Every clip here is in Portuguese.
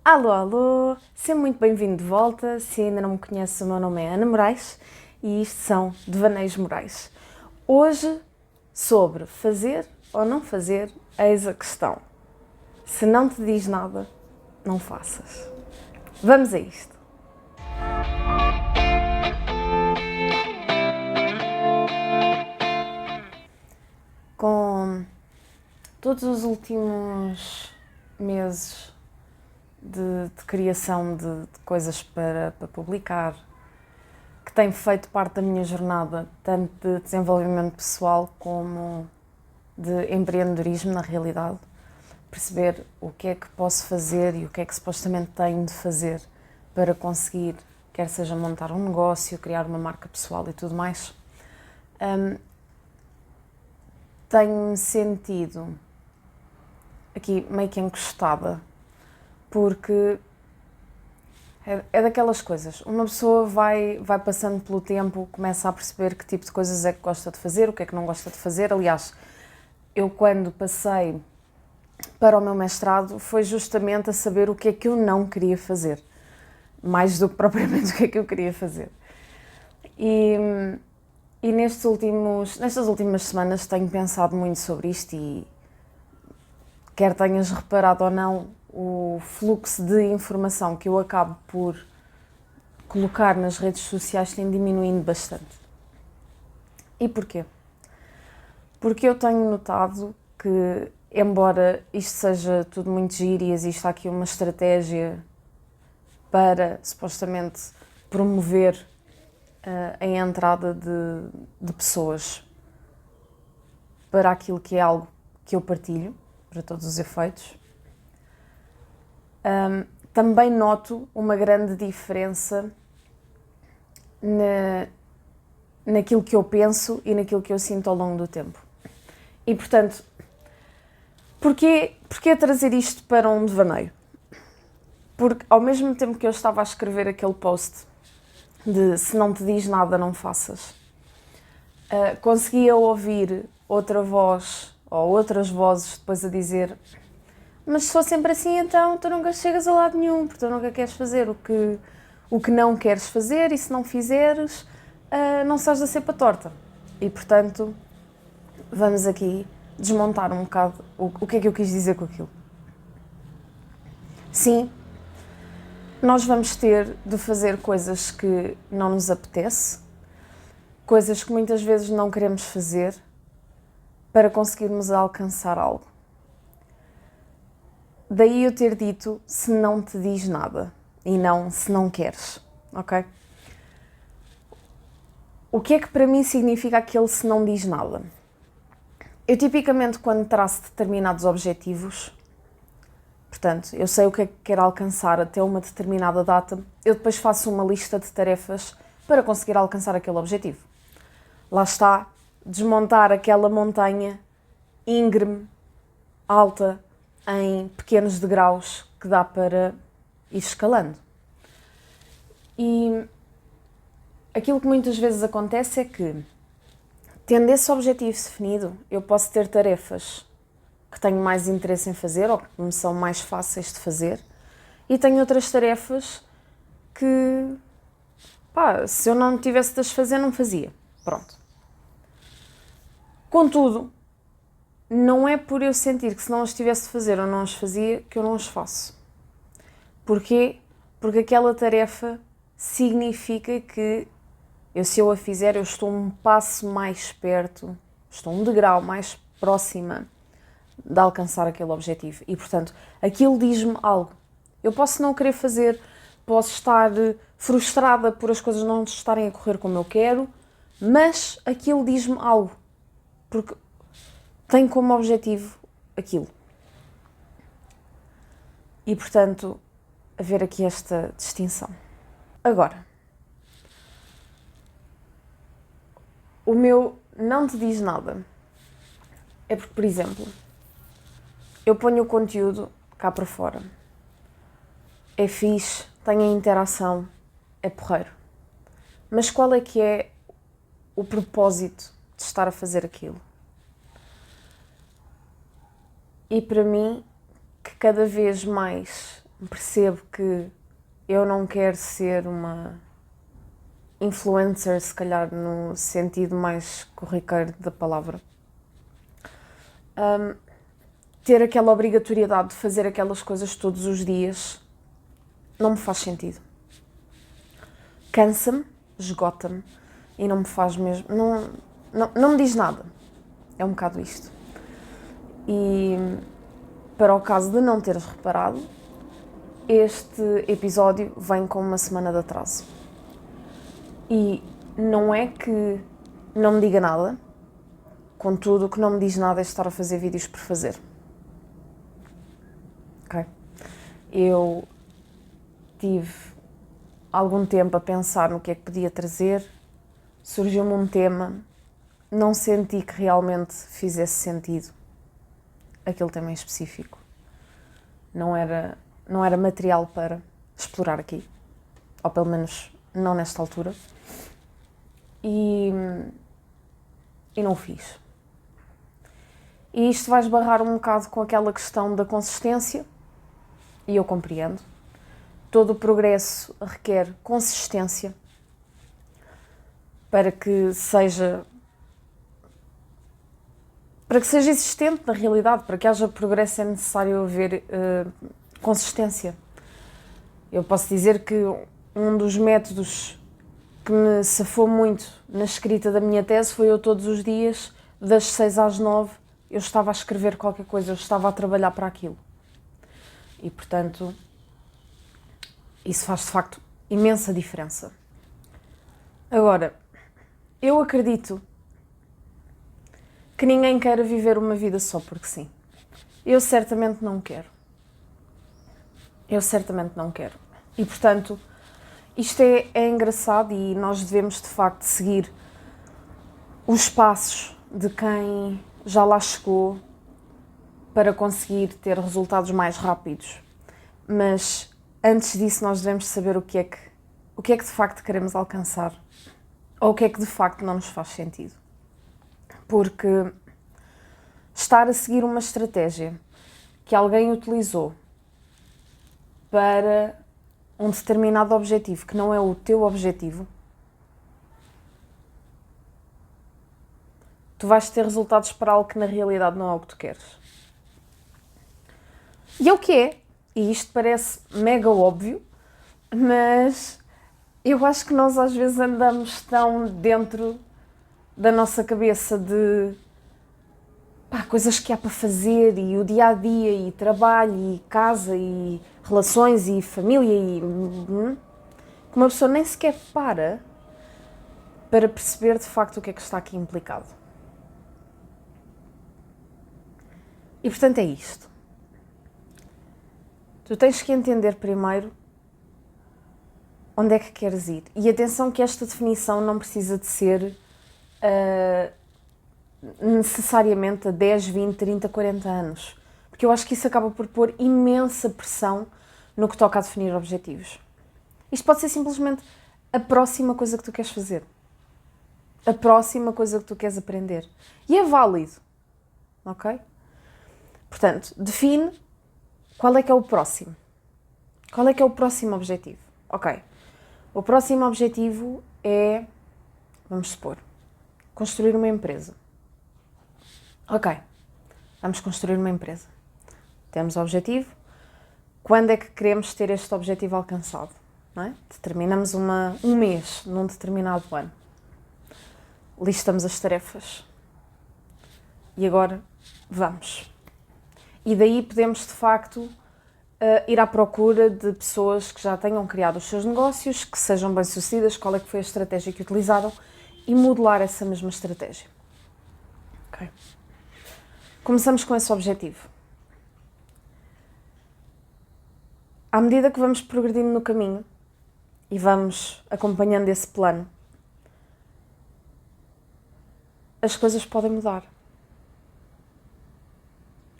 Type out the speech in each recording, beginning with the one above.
Alô, alô! Seja muito bem-vindo de volta. Se ainda não me conhece, o meu nome é Ana Moraes e isto são Devaneios Morais. Hoje, sobre fazer ou não fazer, eis a questão. Se não te diz nada, não faças. Vamos a isto. Com todos os últimos meses de criação de coisas para publicar, que tem feito parte da minha jornada, tanto de desenvolvimento pessoal como de empreendedorismo, na realidade. Perceber o que é que posso fazer e o que é que supostamente tenho de fazer para conseguir, quer seja montar um negócio, criar uma marca pessoal e tudo mais. Tenho-me sentido aqui meio que encostada, porque é daquelas coisas, uma pessoa vai passando pelo tempo, começa a perceber que tipo de coisas é que gosta de fazer, o que é que não gosta de fazer. Aliás, eu quando passei para o meu mestrado foi justamente a saber o que é que eu não queria fazer, mais do que propriamente o que é que eu queria fazer. E nestas últimas semanas tenho pensado muito sobre isto e, quer tenhas reparado ou não, o fluxo de informação que eu acabo por colocar nas redes sociais tem diminuindo bastante. E porquê? Porque eu tenho notado que, embora isto seja tudo muito giro e exista aqui uma estratégia para, supostamente, promover a entrada de pessoas para aquilo que é algo que eu partilho, para todos os efeitos, também noto uma grande diferença naquilo que eu penso e naquilo que eu sinto ao longo do tempo. E, portanto, porquê trazer isto para um devaneio? Porque, ao mesmo tempo que eu estava a escrever aquele post de se não te diz nada, não faças, conseguia ouvir outra voz ou outras vozes depois a dizer: mas se for sempre assim, então tu nunca chegas a lado nenhum, porque tu nunca queres fazer o que não queres fazer, e se não fizeres, não estás a ser para torta. E, portanto, vamos aqui desmontar um bocado o que é que eu quis dizer com aquilo. Sim, nós vamos ter de fazer coisas que não nos apetece, coisas que muitas vezes não queremos fazer para conseguirmos alcançar algo. Daí eu ter dito se não te diz nada e não se não queres, ok? O que é que para mim significa aquele se não diz nada? Eu tipicamente, quando traço determinados objetivos, portanto, eu sei o que é que quero alcançar até uma determinada data, eu depois faço uma lista de tarefas para conseguir alcançar aquele objetivo. Lá está, desmontar aquela montanha íngreme, alta, em pequenos degraus que dá para ir escalando. E aquilo que muitas vezes acontece é que, tendo esse objetivo definido, eu posso ter tarefas que tenho mais interesse em fazer ou que me são mais fáceis de fazer, e tenho outras tarefas que, se eu não tivesse de as fazer, não fazia. Pronto. Contudo, não é por eu sentir que se não as tivesse de fazer ou não as fazia que eu não as faço. Porquê? Porque aquela tarefa significa que se eu a fizer, eu estou um passo mais perto, estou um degrau mais próxima de alcançar aquele objetivo. E, portanto, aquilo diz-me algo. Eu posso não querer fazer, posso estar frustrada por as coisas não estarem a correr como eu quero, mas aquilo diz-me algo. Porque tem como objetivo aquilo. E, portanto, haver aqui esta distinção. Agora, o meu não te diz nada é porque, por exemplo, eu ponho o conteúdo cá para fora. É fixe, tem a interação, é porreiro. Mas qual é que é o propósito de estar a fazer aquilo? E para mim, que cada vez mais percebo que eu não quero ser uma influencer, se calhar no sentido mais corriqueiro da palavra. Ter aquela obrigatoriedade de fazer aquelas coisas todos os dias não me faz sentido. Cansa-me, esgota-me e não me faz mesmo... Não me diz nada. É um bocado isto. E para o caso de não teres reparado, este episódio vem com uma semana de atraso. E não é que não me diga nada, contudo, o que não me diz nada é estar a fazer vídeos por fazer. Ok? Eu tive algum tempo a pensar no que é que podia trazer, surgiu-me um tema, não senti que realmente fizesse sentido aquele tema em específico. Não era material para explorar aqui, ou pelo menos não nesta altura, e não o fiz. E isto vai esbarrar um bocado com aquela questão da consistência, e eu compreendo. Todo o progresso requer consistência para que seja existente na realidade. Para que haja progresso é necessário haver consistência. Eu posso dizer que um dos métodos que me safou muito na escrita da minha tese foi eu todos os dias, das 6 às 9, eu estava a escrever qualquer coisa, eu estava a trabalhar para aquilo. E, portanto, isso faz de facto imensa diferença. Agora, eu acredito que ninguém queira viver uma vida só porque sim. Eu certamente não quero. E, portanto, isto é engraçado e nós devemos, de facto, seguir os passos de quem já lá chegou para conseguir ter resultados mais rápidos. Mas, antes disso, nós devemos saber o que é que de facto queremos alcançar. Ou o que é que de facto não nos faz sentido. Porque estar a seguir uma estratégia que alguém utilizou para um determinado objetivo que não é o teu objetivo, tu vais ter resultados para algo que na realidade não é o que tu queres. E é o que é. E isto parece mega óbvio, mas eu acho que nós às vezes andamos tão dentro da nossa cabeça de coisas que há para fazer, e o dia-a-dia, e trabalho, e casa, e relações, e família, e que uma pessoa nem sequer para perceber de facto o que é que está aqui implicado. E portanto é isto. Tu tens que entender primeiro onde é que queres ir. E atenção que esta definição não precisa de ser necessariamente a 10, 20, 30, 40 anos. Porque eu acho que isso acaba por pôr imensa pressão no que toca a definir objetivos. Isto pode ser simplesmente a próxima coisa que tu queres fazer. A próxima coisa que tu queres aprender. E é válido. Ok? Portanto, define qual é que é o próximo. Qual é que é o próximo objetivo? Ok. O próximo objetivo é, vamos supor, construir uma empresa. Ok. Vamos construir uma empresa. Temos o objetivo. Quando é que queremos ter este objetivo alcançado? Não é? Determinamos um mês num determinado ano. Listamos as tarefas. E agora, vamos. E daí podemos, de facto, ir à procura de pessoas que já tenham criado os seus negócios, que sejam bem-sucedidas, qual é que foi a estratégia que utilizaram, e modelar essa mesma estratégia. Ok. Começamos com esse objetivo. À medida que vamos progredindo no caminho e vamos acompanhando esse plano, as coisas podem mudar.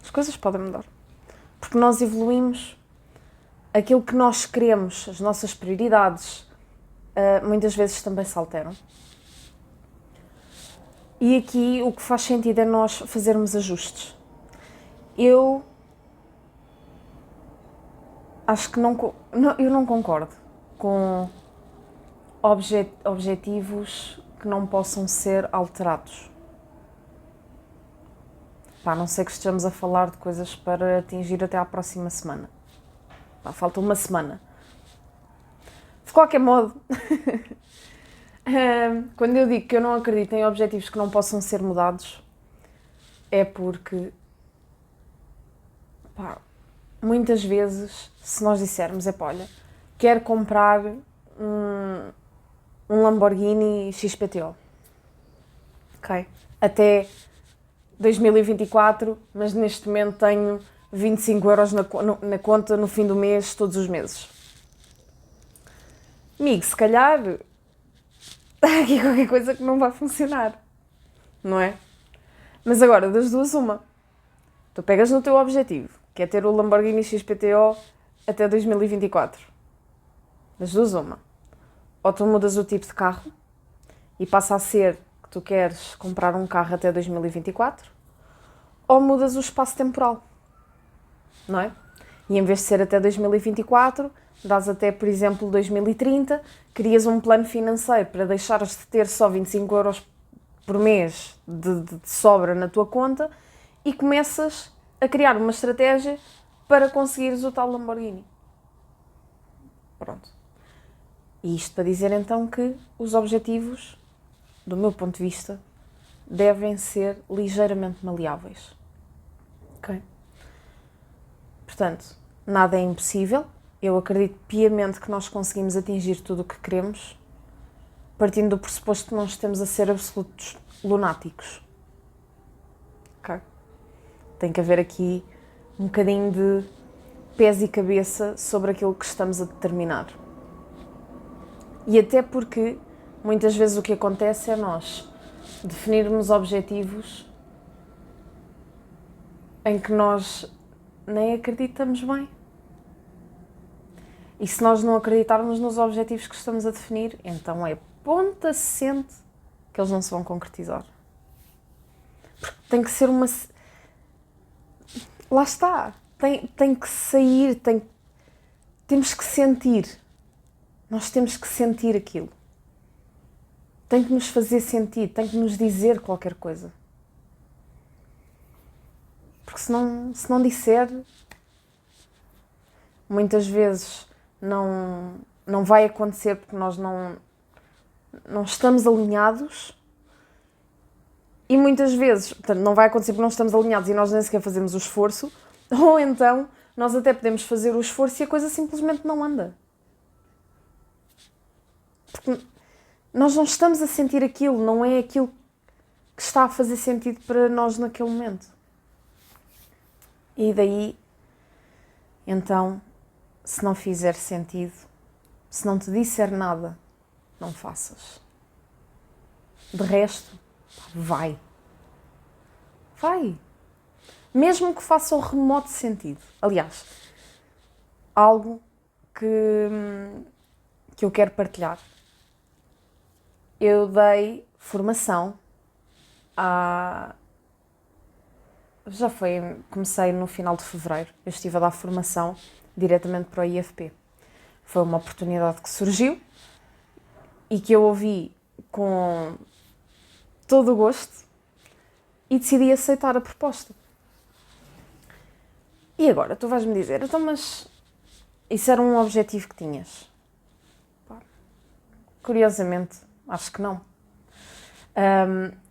As coisas podem mudar. Porque nós evoluímos, aquilo que nós queremos, as nossas prioridades, muitas vezes também se alteram. E aqui o que faz sentido é nós fazermos ajustes. Eu acho que eu não concordo com objetivos que não possam ser alterados. Pá, a não ser que estejamos a falar de coisas para atingir até à próxima semana. Pá, falta uma semana. De qualquer modo, quando eu digo que eu não acredito em objetivos que não possam ser mudados, é porque, pá, muitas vezes, se nós dissermos, olha, quero comprar um Lamborghini XPTO, ok? Até 2024, mas neste momento tenho 25 euros na conta no fim do mês, todos os meses. Amigo, se calhar há aqui qualquer coisa que não vai funcionar, não é? Mas agora, das duas, uma. Tu pegas no teu objetivo, que é ter o Lamborghini XPTO até 2024. Das duas, uma. Ou tu mudas o tipo de carro e passa a ser que tu queres comprar um carro até 2024, ou mudas o espaço temporal, não é? E em vez de ser até 2024, dás até, por exemplo, 2030, crias um plano financeiro para deixares de ter só 25 euros por mês de sobra na tua conta e começas a criar uma estratégia para conseguires o tal Lamborghini. Pronto. E isto para dizer então que os objetivos, do meu ponto de vista, devem ser ligeiramente maleáveis. Ok? Portanto, nada é impossível. Eu acredito piamente que nós conseguimos atingir tudo o que queremos, partindo do pressuposto que não estamos a ser absolutos lunáticos. Ok? Tem que haver aqui um bocadinho de pés e cabeça sobre aquilo que estamos a determinar. E até porque, muitas vezes o que acontece é nós definirmos objetivos em que nós nem acreditamos bem. E se nós não acreditarmos nos objetivos que estamos a definir, então é ponto assente que eles não se vão concretizar. Porque tem que ser uma... Lá está. Tem que sair, temos que sentir. Nós temos que sentir aquilo. Tem que nos fazer sentir, tem que nos dizer qualquer coisa. Porque se não disser, muitas vezes não vai acontecer porque nós não estamos alinhados e muitas vezes, portanto, não vai acontecer porque não estamos alinhados e nós nem sequer fazemos o esforço, ou então nós até podemos fazer o esforço e a coisa simplesmente não anda. Porque nós não estamos a sentir aquilo, não é aquilo que está a fazer sentido para nós naquele momento. E daí, então, se não fizer sentido, se não te disser nada, não faças. De resto, vai. Vai. Mesmo que faça o remoto sentido. Aliás, algo que eu quero partilhar. Eu dei formação comecei no final de fevereiro. Eu estive a dar formação diretamente para o IFP. Foi uma oportunidade que surgiu e que eu ouvi com todo o gosto e decidi aceitar a proposta. E agora, tu vais-me dizer, então, mas isso era um objetivo que tinhas? Pá, curiosamente, acho que não.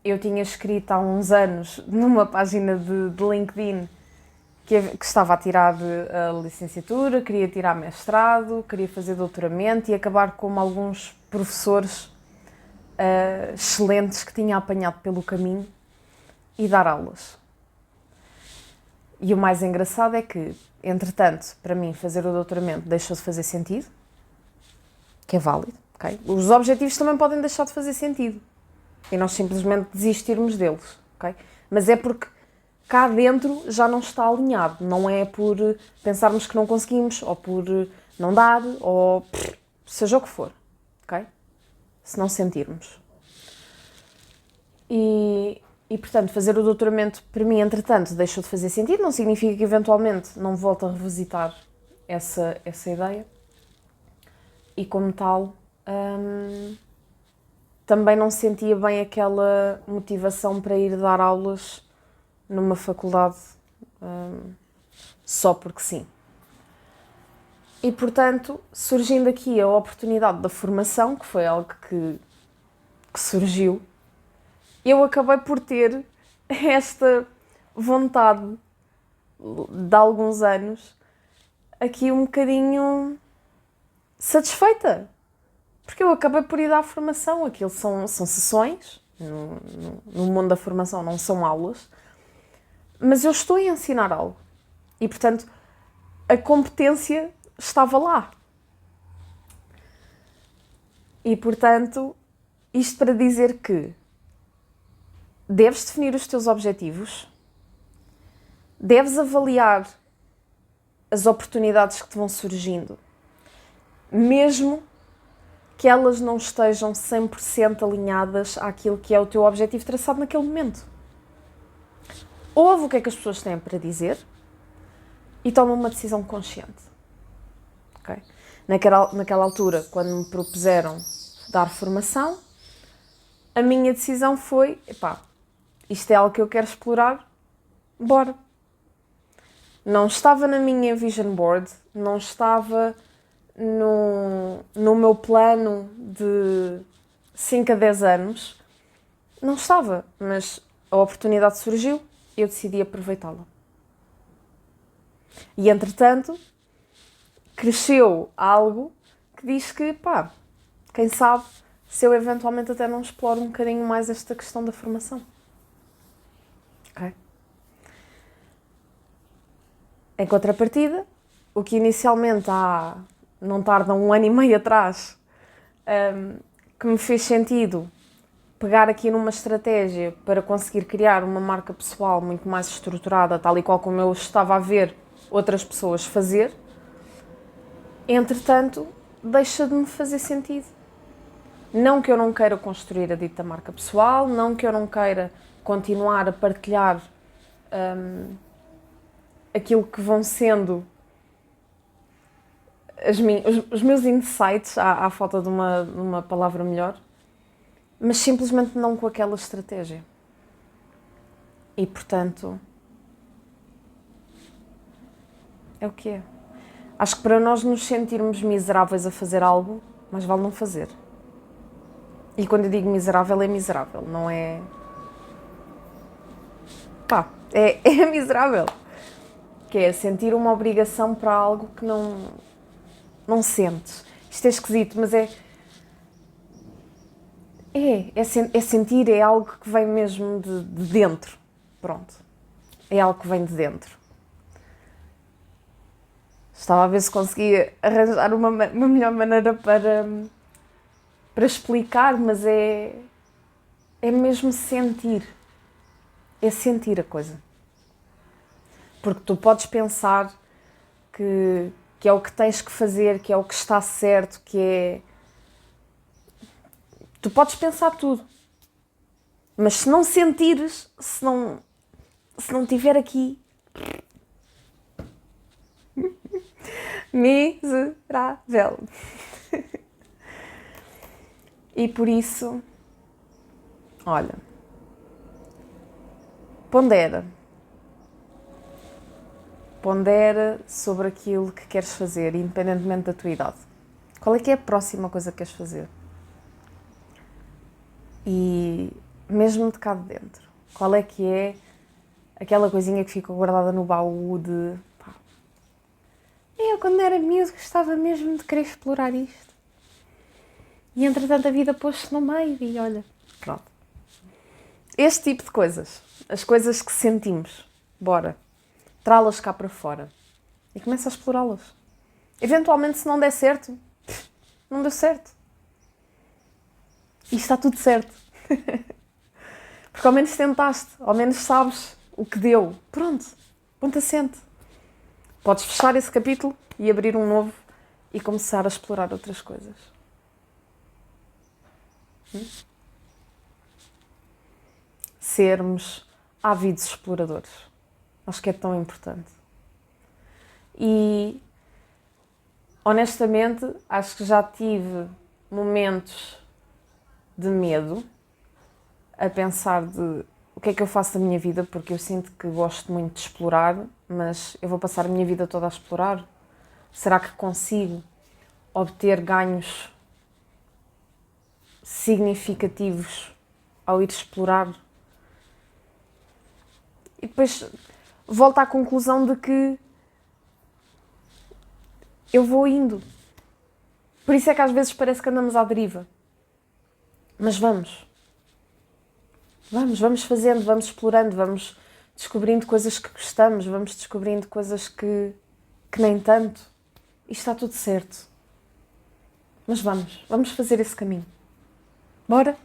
Eu tinha escrito há uns anos numa página de LinkedIn que estava a tirar a licenciatura, queria tirar mestrado, queria fazer doutoramento e acabar como alguns professores excelentes que tinha apanhado pelo caminho e dar aulas. E o mais engraçado é que, entretanto, para mim fazer o doutoramento deixou de fazer sentido, que é válido, ok? Os objetivos também podem deixar de fazer sentido e nós simplesmente desistirmos deles, ok? Mas é porque cá dentro já não está alinhado, não é por pensarmos que não conseguimos, ou por não dar, ou seja o que for, ok? Se não sentirmos. E portanto, fazer o doutoramento, para mim, entretanto, deixou de fazer sentido, não significa que eventualmente não volte a revisitar essa ideia e, como tal, também não sentia bem aquela motivação para ir dar aulas numa faculdade só porque sim. E, portanto, surgindo aqui a oportunidade da formação, que foi algo que surgiu, eu acabei por ter esta vontade de alguns anos aqui um bocadinho satisfeita, porque eu acabei por ir dar formação. Aquilo são sessões, no mundo da formação não são aulas, mas eu estou a ensinar algo e, portanto, a competência estava lá. E, portanto, isto para dizer que deves definir os teus objetivos, deves avaliar as oportunidades que te vão surgindo, mesmo que elas não estejam 100% alinhadas àquilo que é o teu objetivo traçado naquele momento. Ouve o que é que as pessoas têm para dizer e toma uma decisão consciente. Okay? Naquela altura, quando me propuseram dar formação, a minha decisão foi, isto é algo que eu quero explorar, bora. Não estava na minha vision board, não estava no meu plano de 5 a 10 anos, não estava, mas a oportunidade surgiu e eu decidi aproveitá-la. E, entretanto, cresceu algo que diz que, quem sabe, se eu eventualmente até não exploro um bocadinho mais esta questão da formação. Ok? Em contrapartida, o que inicialmente não tarda 1 ano e meio atrás, que me fez sentido pegar aqui numa estratégia para conseguir criar uma marca pessoal muito mais estruturada, tal e qual como eu estava a ver outras pessoas fazer, entretanto, deixa de me fazer sentido. Não que eu não queira construir a dita marca pessoal, não que eu não queira continuar a partilhar aquilo que vão sendo os meus insights, à falta de uma palavra melhor, mas simplesmente não com aquela estratégia. E, portanto, é o que é. Acho que para nós nos sentirmos miseráveis a fazer algo, mais vale não fazer. E quando eu digo miserável, é miserável, não é... é miserável. Que é sentir uma obrigação para algo que não sentes. Isto é esquisito, mas é sentir, é algo que vem mesmo de dentro. Pronto. É algo que vem de dentro. Estava a ver se conseguia arranjar uma melhor maneira para explicar, mas é mesmo sentir. É sentir a coisa. Porque tu podes pensar que é o que tens que fazer, que é o que está certo, que é... Tu podes pensar tudo. Mas se não sentires, se não tiver aqui... miserável. E por isso, olha, pondera sobre aquilo que queres fazer, independentemente da tua idade. Qual é que é a próxima coisa que queres fazer? E mesmo de cá de dentro, qual é que é aquela coisinha que ficou guardada no baú de... Eu, quando era miúdo, gostava mesmo de querer explorar isto. E, entretanto, a vida pôs-se no meio e, olha, pronto. Este tipo de coisas, as coisas que sentimos, bora, trá-las cá para fora e começa a explorá-las. Eventualmente, se não der certo, não deu certo. E está tudo certo. Porque ao menos tentaste, ao menos sabes o que deu. Pronto, ponto assente. Podes fechar esse capítulo e abrir um novo e começar a explorar outras coisas. Sermos ávidos exploradores. Acho que é tão importante. E Honestamente, acho que já tive momentos de medo a pensar de o que é que eu faço da minha vida, porque eu sinto que gosto muito de explorar, mas eu vou passar a minha vida toda a explorar. Será que consigo obter ganhos significativos ao ir explorar? E depois volto à conclusão de que eu vou indo. Por isso é que às vezes parece que andamos à deriva. Mas vamos. Vamos fazendo, vamos explorando, vamos descobrindo coisas que gostamos, vamos descobrindo coisas que nem tanto. E está tudo certo. Mas vamos fazer esse caminho. Bora?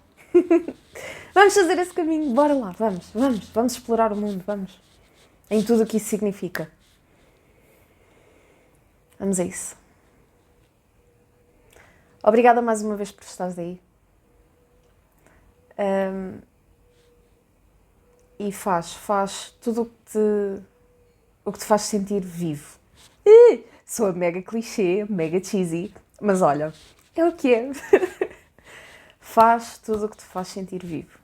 Vamos fazer esse caminho, bora lá, vamos explorar o mundo, vamos. Em tudo o que isso significa. Vamos a isso. Obrigada mais uma vez por estares aí. E faz tudo o que te faz sentir vivo. Sou mega clichê, mega cheesy, mas olha, é o que é. Faz tudo o que te faz sentir vivo.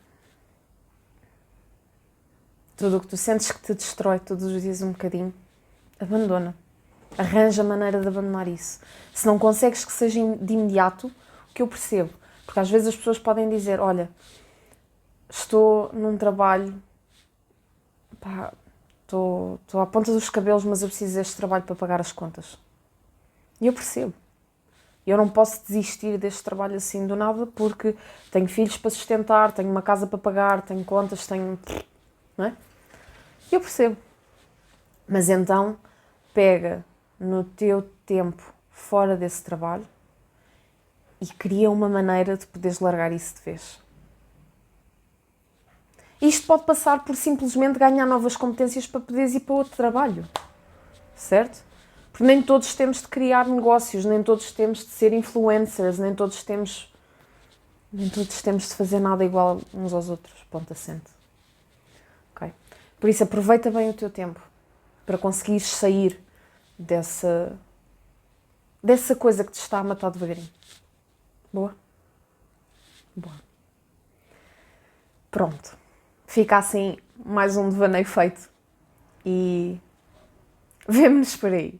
Tudo o que tu sentes que te destrói todos os dias um bocadinho, abandona. Arranja maneira de abandonar isso. Se não consegues que seja de imediato, o que eu percebo, porque às vezes as pessoas podem dizer, olha, estou num trabalho, estou à ponta dos cabelos, mas eu preciso deste trabalho para pagar as contas. E eu percebo. Eu não posso desistir deste trabalho assim do nada porque tenho filhos para sustentar, tenho uma casa para pagar, tenho contas, tenho... Não é? Eu percebo. Mas então, pega no teu tempo fora desse trabalho e cria uma maneira de poderes largar isso de vez. Isto pode passar por simplesmente ganhar novas competências para poderes ir para outro trabalho. Certo? Porque nem todos temos de criar negócios, nem todos temos de ser influencers, nem todos temos de fazer nada igual uns aos outros. Ponto assente. Ok? Por isso, aproveita bem o teu tempo para conseguires sair dessa coisa que te está a matar devagarinho. Boa? Boa. Pronto. Fica assim mais um devaneio feito e vemo-nos por aí.